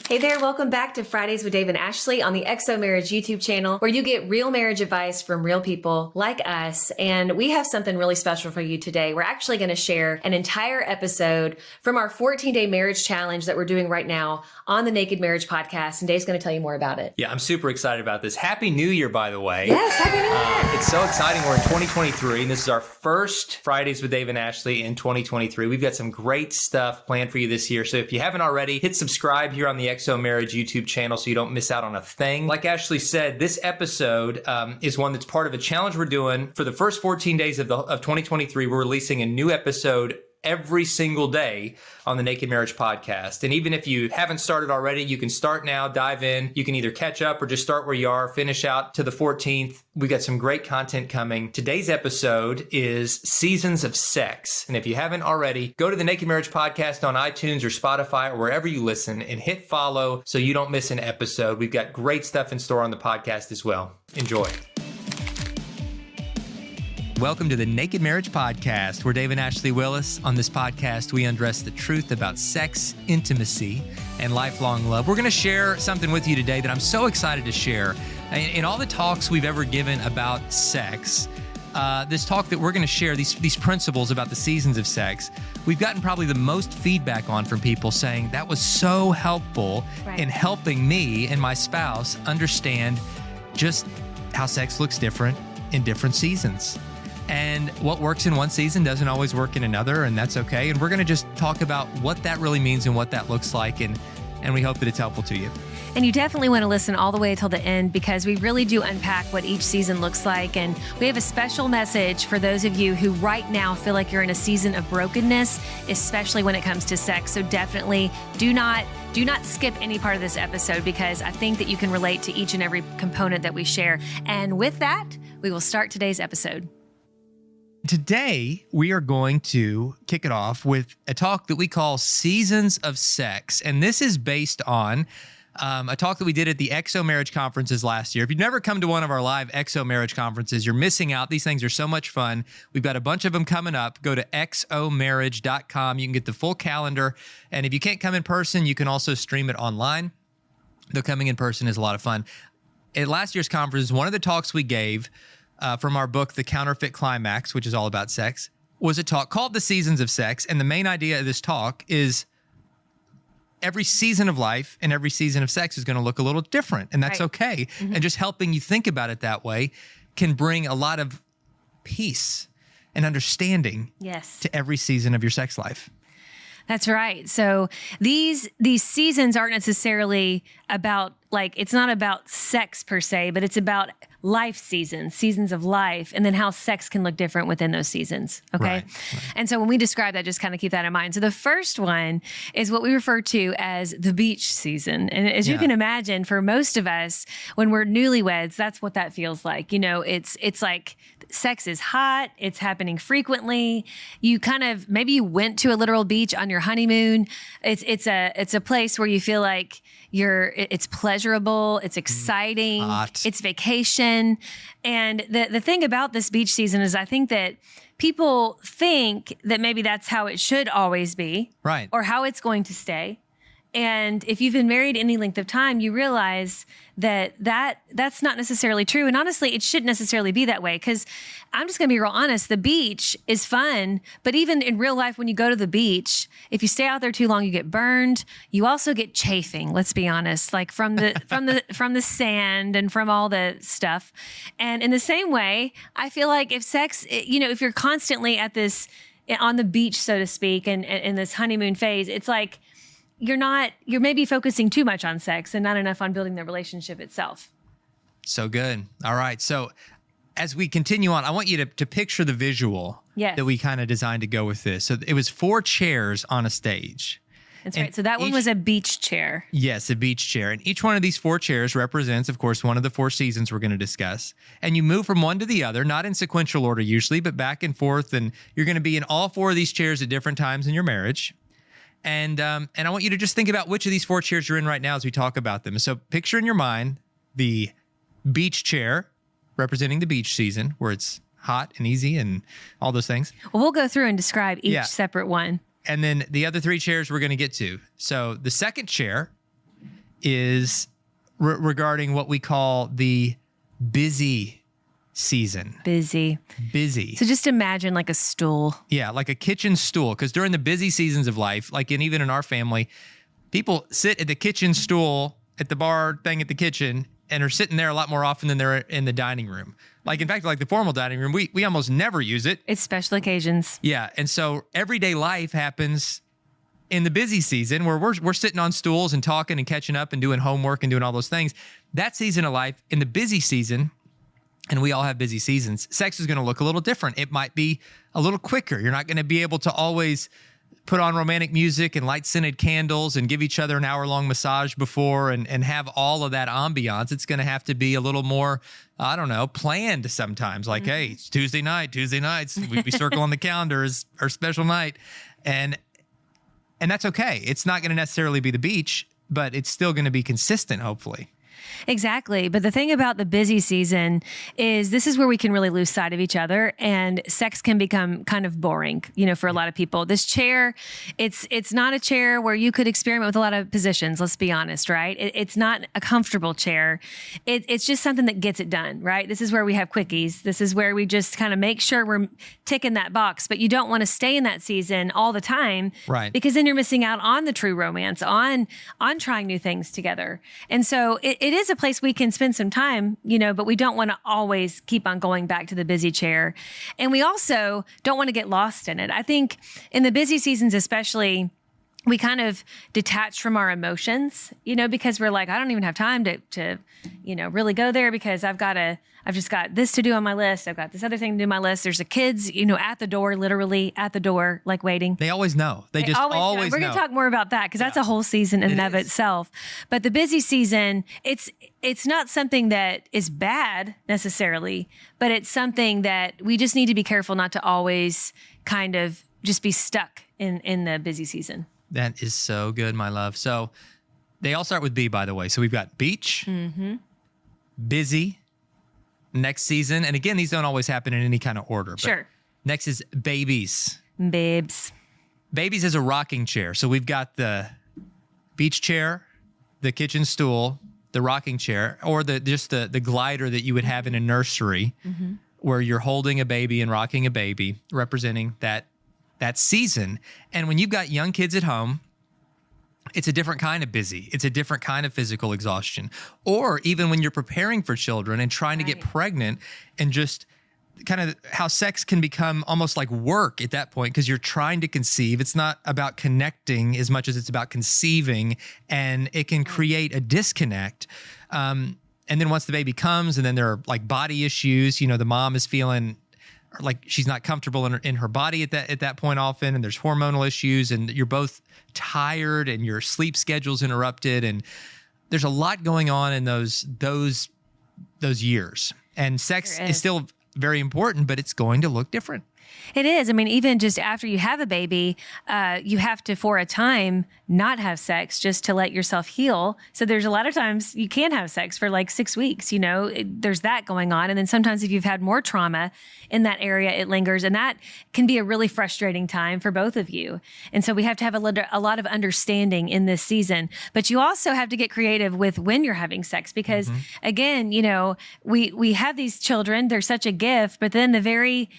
Hey there, welcome back to Fridays with Dave and Ashley on the XO Marriage YouTube channel, where you get real marriage advice from real people like us. And we have something really special for you today. We're actually going to share an entire episode from our 14-day marriage challenge that we're doing right now on the Naked Marriage Podcast. And Dave's going to tell you more about it. Yeah, I'm super excited about this. Happy New Year, by the way. Yes, Happy New Year. It's so exciting. We're in 2023, and this is our first Fridays with Dave and Ashley in 2023. We've got some great stuff planned for you this year. So if you haven't already, hit subscribe here on the XO Marriage YouTube channel so you don't miss out on a thing. Like Ashley said, this episode is one that's part of a challenge we're doing. For the first 14 days of 2023, we're releasing a new episode every single day on the Naked Marriage Podcast. And even if you haven't started already, you can start now, dive in. You can either catch up or just start where you are, finish out to the 14th. We got some great content coming. Today's episode is Seasons of Sex. And if you haven't already, go to the Naked Marriage Podcast on iTunes or Spotify or wherever you listen and hit follow so you don't miss an episode. We've got great stuff in store on the podcast as well. Enjoy. Welcome to the Naked Marriage Podcast. We're Dave and Ashley Willis. On this podcast, we undress the truth about sex, intimacy, and lifelong love. We're going to share something with you today that I'm so excited to share. In all the talks we've ever given about sex, this talk that we're going to share, these principles about the seasons of sex, we've gotten probably the most feedback on from people saying that was so helpful in helping me and my spouse understand just how sex looks different in different seasons. And what works in one season doesn't always work in another, and that's okay. And we're going to just talk about what that really means and what that looks like, and we hope that it's helpful to you. And you definitely want to listen all the way till the end, because we really do unpack what each season looks like. And we have a special message for those of you who right now feel like you're in a season of brokenness, especially when it comes to sex. So definitely do not skip any part of this episode, because I think that you can relate to each and every component that we share. And with that, we will start today's episode. Today, we are going to kick it off with a talk that we call Seasons of Sex. And this is based on a talk that we did at the XO Marriage Conferences last year. If you've never come to one of our live XO Marriage Conferences, you're missing out. These things are so much fun. We've got a bunch of them coming up. Go to xomarriage.com. You can get the full calendar. And if you can't come in person, you can also stream it online. Though coming in person is a lot of fun. At last year's conference, one of the talks we gave from our book, The Counterfeit Climax, which is all about sex, was a talk called The Seasons of Sex. And the main idea of this talk is every season of life and every season of sex is going to look a little different, and that's okay. Mm-hmm. And just helping you think about it that way can bring a lot of peace and understanding to every season of your sex life. That's right. So these seasons aren't necessarily about, like, it's not about sex per se, but it's about life seasons of life, and then how sex can look different within those seasons. Okay. Right. And so when we describe that, just kind of keep that in mind. So the first one is what we refer to as the beach season. And as you can imagine, for most of us, when we're newlyweds, that's what that feels like. You know, it's like sex is hot. It's happening frequently. You kind of, maybe you went to a literal beach on your honeymoon. It's a place where you feel like it's pleasurable, it's exciting, it's vacation. And the thing about this beach season is I think that people think that maybe that's how it should always be. Right. Or how it's going to stay. And if you've been married any length of time, you realize that's not necessarily true. And honestly, it shouldn't necessarily be that way, because I'm just going to be real honest. The beach is fun, but even in real life, when you go to the beach, if you stay out there too long, you get burned. You also get chafing. Let's be honest, like from the sand and from all the stuff. And in the same way, I feel like if sex, if you're constantly at this on the beach, so to speak, and in this honeymoon phase, it's like, you're maybe focusing too much on sex and not enough on building the relationship itself. So good. All right. So as we continue on, I want you to picture the visual that we kind of designed to go with this. So it was 4 chairs on a stage. That's right. So that one was a beach chair. Yes, a beach chair. And each one of these 4 chairs represents, of course, one of the 4 seasons we're going to discuss. And you move from one to the other, not in sequential order usually, but back and forth. And you're going to be in all 4 of these chairs at different times in your marriage. And I want you to just think about which of these 4 chairs you're in right now as we talk about them. So picture in your mind the beach chair representing the beach season, where it's hot and easy and all those things. Well, we'll go through and describe each separate one. And then the other 3 chairs we're going to get to. So the second chair is regarding what we call the busy season. Busy. So just imagine like a stool. Yeah, like a kitchen stool. Because during the busy seasons of life, like even in our family, people sit at the kitchen stool at the bar thing at the kitchen and are sitting there a lot more often than they're in the dining room. Like, in fact, like the formal dining room, we almost never use it. It's special occasions. Yeah. And so everyday life happens in the busy season where we're sitting on stools and talking and catching up and doing homework and doing all those things. That season of life, in the busy season, and we all have busy seasons, sex is going to look a little different. It might be a little quicker. You're not going to be able to always put on romantic music and light scented candles and give each other an hour-long massage before and have all of that ambiance. It's going to have to be a little more, I don't know, planned sometimes. Like, hey, it's Tuesday nights. We circle on the calendar as our special night. And that's okay. It's not going to necessarily be the beach, but it's still going to be consistent, hopefully. Exactly. But the thing about the busy season is this is where we can really lose sight of each other, and sex can become kind of boring, for a lot of people. This chair, it's not a chair where you could experiment with a lot of positions. Let's be honest, right? It's not a comfortable chair. It's just something that gets it done, right? This is where we have quickies. This is where we just kind of make sure we're ticking that box, but you don't want to stay in that season all the time, right? Because then you're missing out on the true romance, on trying new things together. And so it is a place we can spend some time, but we don't want to always keep on going back to the busy chair. And we also don't want to get lost in it. I think in the busy seasons, especially, we kind of detach from our emotions, because we're like, I don't even have time to really go there because I've just got this to do on my list. I've got this other thing to do on my list. There's the kids, at the door, literally at the door, like waiting. They always know. They just always know. We're going to talk more about that because that's a whole season in and of itself. But the busy season, it's not something that is bad necessarily, but it's something that we just need to be careful not to always kind of just be stuck in the busy season. That is so good, my love. So they all start with B, by the way. So we've got beach, busy, next season. And again, these don't always happen in any kind of order. But sure. Next is babies. Babes. Babies is a rocking chair. So we've got the beach chair, the kitchen stool, the rocking chair, or the glider that you would have in a nursery where you're holding a baby and rocking a baby, representing that season. And when you've got young kids at home, it's a different kind of busy. It's a different kind of physical exhaustion. Or even when you're preparing for children and trying to get pregnant, and just kind of how sex can become almost like work at that point because you're trying to conceive. It's not about connecting as much as it's about conceiving, and it can create a disconnect. And then once the baby comes, and then there are like body issues, the mom is feeling like she's not comfortable in her body at that point often, and there's hormonal issues, and you're both tired, and your sleep schedule's interrupted, and there's a lot going on in those years. And sex is still very important, but it's going to look different. It is. I mean, even just after you have a baby, you have to, for a time, not have sex just to let yourself heal. So there's a lot of times you can't have sex for like 6 weeks, there's that going on. And then sometimes if you've had more trauma in that area, it lingers. And that can be a really frustrating time for both of you. And so we have to have a lot of understanding in this season. But you also have to get creative with when you're having sex because, again, we have these children. They're such a gift. But then the very,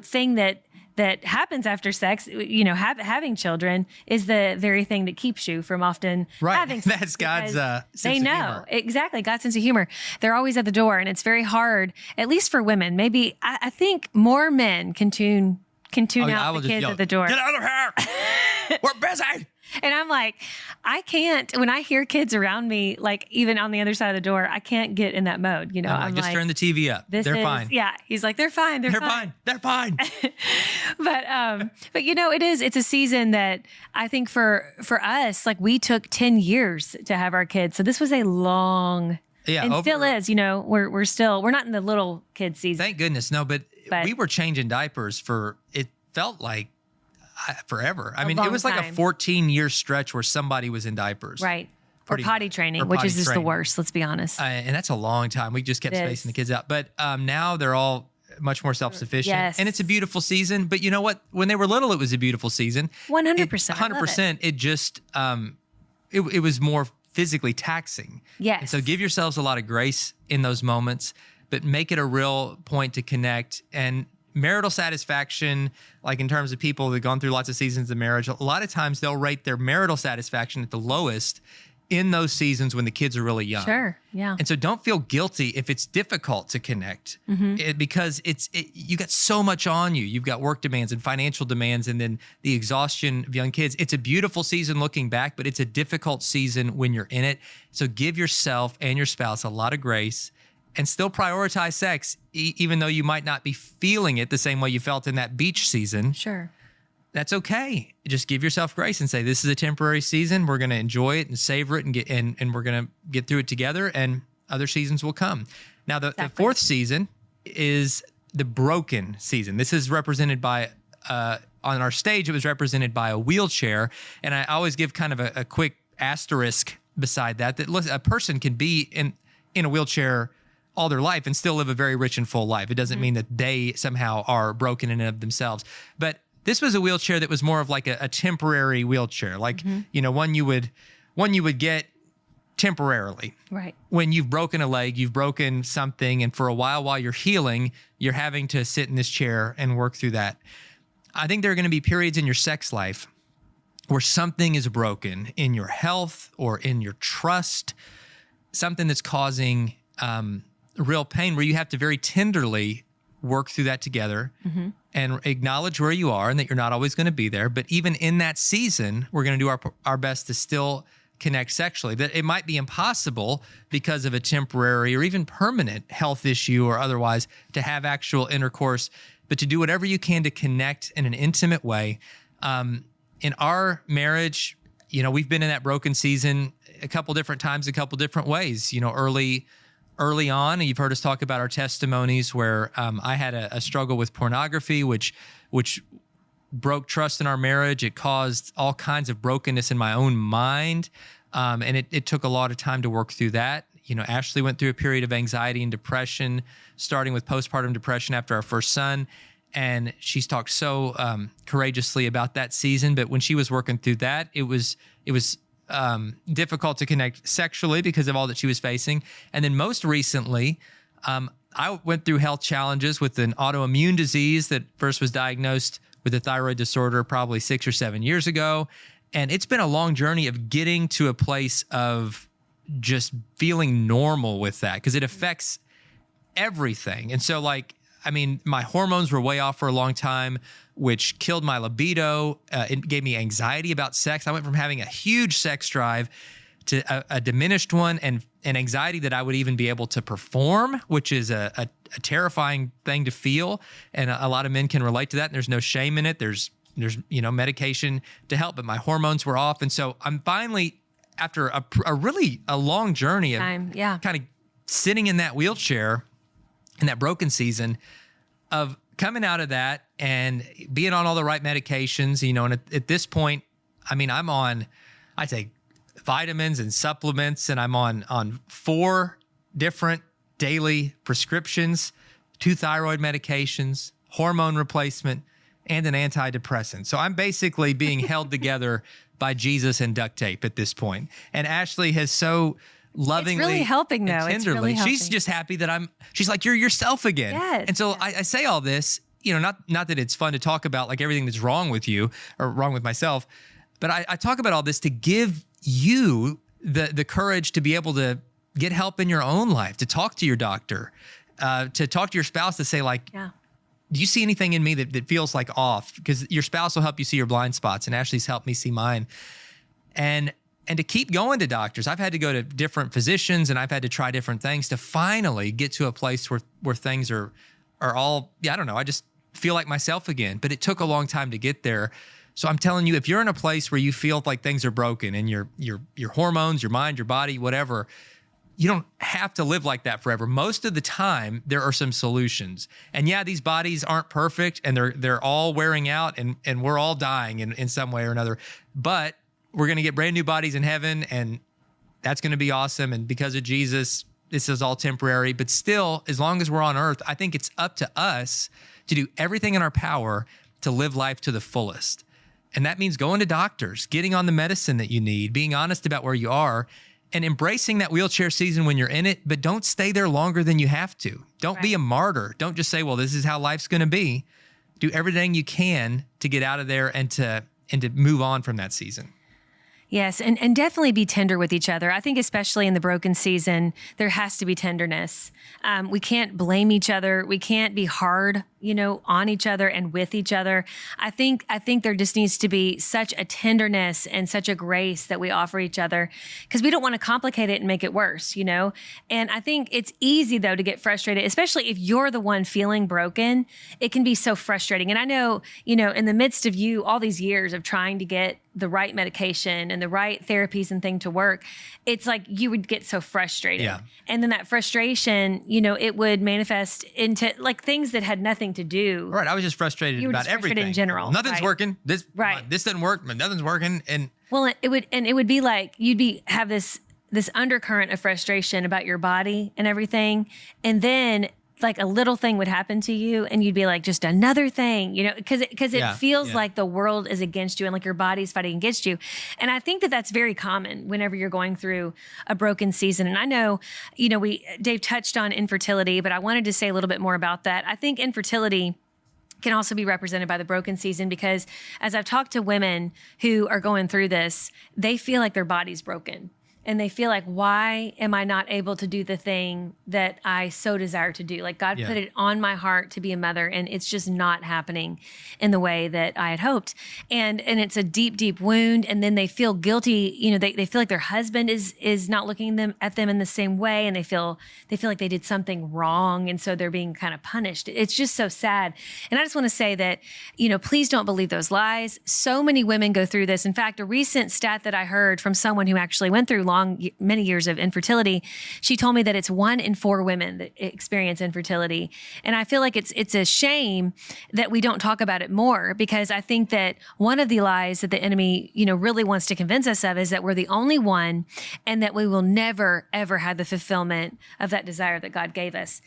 thing that happens after sex, having children is the very thing that keeps you from often having sex. That's God's sense they know. of humor. Exactly. God's sense of humor. They're always at the door, and it's very hard, at least for women. Maybe I think more men can tune out the kids at the door. Get out of here. We're busy. And I'm like, I can't, when I hear kids around me, like even on the other side of the door, I can't get in that mode. I'm like, just turn the TV up. They're fine. Yeah. He's like, they're fine. They're fine. They're fine. But it's a season that I think for us, like we took 10 years to have our kids. So this was a long, and still is, we're not in the little kid season. Thank goodness. No, but we were changing diapers it felt like forever. I mean, it was like a 14-year stretch where somebody was in diapers. Right. Or potty training, which is just the worst, let's be honest. And that's a long time. We just kept spacing the kids out. But now they're all much more self-sufficient. Yes. And it's a beautiful season. But you know what? When they were little, it was a beautiful season. 100%. 100%. It just, it was more physically taxing. Yes. And so give yourselves a lot of grace in those moments, but make it a real point to connect. And marital satisfaction, like in terms of people that have gone through lots of seasons of marriage, a lot of times they'll rate their marital satisfaction at the lowest in those seasons when the kids are really young. Sure. Yeah. And so don't feel guilty if it's difficult to connect because you got so much on you. You've got work demands and financial demands and then the exhaustion of young kids. It's a beautiful season looking back, but it's a difficult season when you're in it. So give yourself and your spouse a lot of grace and still prioritize sex, even though you might not be feeling it the same way you felt in that beach season. Sure. That's okay. Just give yourself grace and say, this is a temporary season. We're going to enjoy it and savor it and we're going to get through it together and other seasons will come. Now, the fourth season is the broken season. This is represented by, on our stage, it was represented by a wheelchair. And I always give kind of a quick asterisk beside that listen, a person can be in a wheelchair all their life and still live a very rich and full life. It doesn't mean that they somehow are broken in and of themselves. But this was a wheelchair that was more of like a temporary wheelchair, like, one you would get temporarily. Right. When you've broken a leg, you've broken something, and for a while you're healing, you're having to sit in this chair and work through that. I think there are going to be periods in your sex life where something is broken in your health or in your trust, something that's causing real pain where you have to very tenderly work through that together and acknowledge where you are and that you're not always going to be there. But even in that season, we're going to do our best to still connect sexually. That it might be impossible because of a temporary or even permanent health issue or otherwise to have actual intercourse, but to do whatever you can to connect in an intimate way. In our marriage, we've been in that broken season a couple different times, a couple different ways, early on. And you've heard us talk about our testimonies where I had a struggle with pornography, which broke trust in our marriage. It caused all kinds of brokenness in my own mind. And it took a lot of time to work through that. Ashley went through a period of anxiety and depression, starting with postpartum depression after our first son. And she's talked so courageously about that season. But when she was working through that, it was difficult to connect sexually because of all that she was facing. And then most recently, I went through health challenges with an autoimmune disease that first was diagnosed with a thyroid disorder probably 6 or 7 years ago. And it's been a long journey of getting to a place of just feeling normal with that because it affects everything. And so my hormones were way off for a long time, which killed my libido. It gave me anxiety about sex. I went from having a huge sex drive to a diminished one and anxiety that I would even be able to perform, which is a terrifying thing to feel. And a lot of men can relate to that. And there's no shame in it. There's medication to help, but my hormones were off. And so I'm finally, after a really long journey of kind of sitting in that wheelchair in that broken season of coming out of that and being on all the right medications, and at this point, I'm on, I'd say vitamins and supplements, and I'm on 4 different daily prescriptions, 2 thyroid medications, hormone replacement, and an antidepressant. So I'm basically being held together by Jesus and duct tape at this point. And Ashley has so lovingly, it's really helping though. Tenderly, it's really helping. She's just happy that she's like, you're yourself again. Yes, and so I say all this, not that it's fun to talk about like everything that's wrong with you or wrong with myself, but I talk about all this to give you the courage to be able to get help in your own life, to talk to your doctor, to talk to your spouse, to say like, do you see anything in me that feels like off? Because your spouse will help you see your blind spots, and Ashley's helped me see mine. And to keep going to doctors. I've had to go to different physicians and I've had to try different things to finally get to a place where things are all, I just feel like myself again. But it took a long time to get there. So I'm telling you, if you're in a place where you feel like things are broken and your hormones, your mind, your body, whatever, you don't have to live like that forever. Most of the time, there are some solutions. And these bodies aren't perfect and they're all wearing out and we're all dying in some way or another. But we're going to get brand new bodies in heaven, and that's going to be awesome. And because of Jesus, this is all temporary. But still, as long as we're on earth, I think it's up to us to do everything in our power to live life to the fullest. And that means going to doctors, getting on the medicine that you need, being honest about where you are, and embracing that wheelchair season when you're in it, but don't stay there longer than you have to. Don't be a martyr. Don't just say, well, this is how life's going to be. Do everything you can to get out of there and to move on from that season. Yes, and definitely be tender with each other. I think especially in the broken season, there has to be tenderness. We can't blame each other. We can't be hard, on each other and with each other. I think there just needs to be such a tenderness and such a grace that we offer each other, because we don't want to complicate it and make it worse, And I think it's easy, though, to get frustrated, especially if you're the one feeling broken. It can be so frustrating. And I know, in the midst of you, all these years of trying to get the right medication and the right therapies and thing to work, it's like you would get so frustrated. Yeah. And then that frustration, it would manifest into like things that had nothing to do. Right. I was just frustrated You were about just frustrated everything. in general, Nothing's right. working. This doesn't work, but nothing's working. And Well, it would be like have this undercurrent of frustration about your body and everything, and then like a little thing would happen to you and you'd be like, just another thing, because it feels like the world is against you and like your body's fighting against you. And I think that that's very common whenever you're going through a broken season. And I know, Dave touched on infertility, but I wanted to say a little bit more about that. I think infertility can also be represented by the broken season, because as I've talked to women who are going through this, they feel like their body's broken. And they feel like, why am I not able to do the thing that I so desire to do? Like God put it on my heart to be a mother, and it's just not happening in the way that I had hoped. And it's a deep, deep wound. And then they feel guilty. They feel like their husband is not looking at them in the same way, and they feel like they did something wrong, and so they're being kind of punished. It's just so sad. And I just want to say that, please don't believe those lies. So many women go through this. In fact, a recent stat that I heard from someone who actually went through many years of infertility, she told me that it's 1 in 4 women that experience infertility. And I feel like it's a shame that we don't talk about it more, because I think that one of the lies that the enemy, really wants to convince us of is that we're the only one, and that we will never, ever have the fulfillment of that desire that God gave us.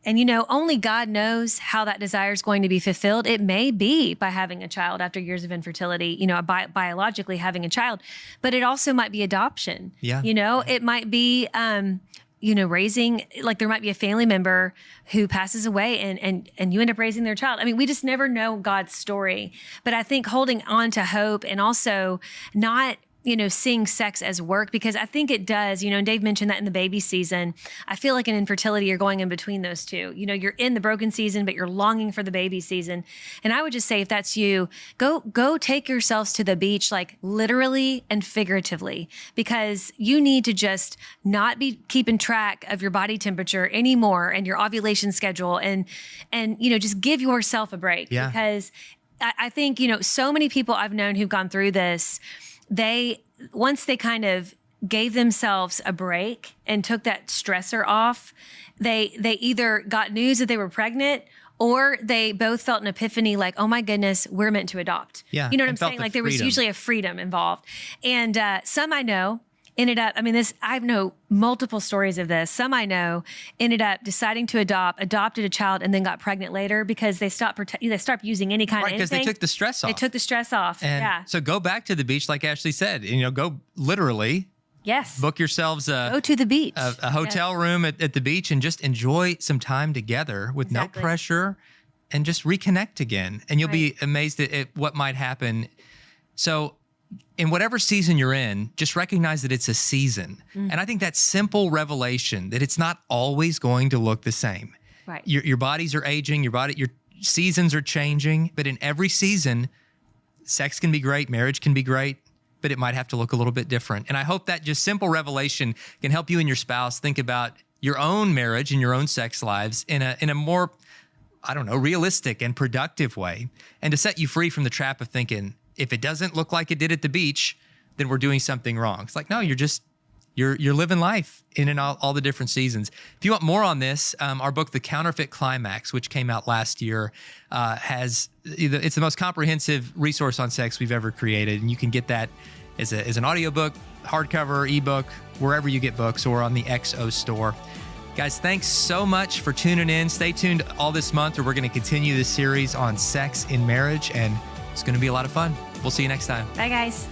And, only God knows how that desire is going to be fulfilled. It may be by having a child after years of infertility, biologically having a child, but it also might be adoption. Yeah. It might be, raising, like there might be a family member who passes away and you end up raising their child. I mean, we just never know God's story. But I think holding on to hope, and also not seeing sex as work, because I think it does, and Dave mentioned that in the baby season. I feel like in infertility, you're going in between those two. You're in the broken season, but you're longing for the baby season. And I would just say, if that's you, go take yourselves to the beach, like literally and figuratively, because you need to just not be keeping track of your body temperature anymore and your ovulation schedule, and just give yourself a break. Yeah. Because I think, so many people I've known who've gone through this, once they kind of gave themselves a break and took that stressor off, they either got news that they were pregnant, or they both felt an epiphany, like, oh my goodness, we're meant to adopt. Yeah, You know what and I'm felt saying? the Like there was freedom. usually a freedom involved. And some I know ended up, I know multiple stories of this. Some I know ended up deciding to adopted a child, and then got pregnant later because they stopped using any kind of because anything. they took the stress off. They took the stress off. And yeah. so go back to the beach, like Ashley said, go literally Yes. book yourselves Go to the beach. a hotel room at the beach, and just enjoy some time together with Exactly. no pressure, and just reconnect again. And you'll be Right. amazed at what might happen. So in whatever season you're in, just recognize that it's a season. Mm-hmm. And I think that simple revelation that it's not always going to look the same. Right. Your bodies are aging, your seasons are changing, but in every season, sex can be great, marriage can be great, but it might have to look a little bit different. And I hope that just simple revelation can help you and your spouse think about your own marriage and your own sex lives in a more, realistic and productive way, and to set you free from the trap of thinking, if it doesn't look like it did at the beach, then we're doing something wrong. It's like, no, you're living life in all the different seasons. If you want more on this, our book, The Counterfeit Climax, which came out last year, it's the most comprehensive resource on sex we've ever created. And you can get that as an audiobook, hardcover, ebook, wherever you get books, or on the XO store. Guys, thanks so much for tuning in. Stay tuned all this month, where we're going to continue this series on sex in marriage, and it's going to be a lot of fun. We'll see you next time. Bye, guys.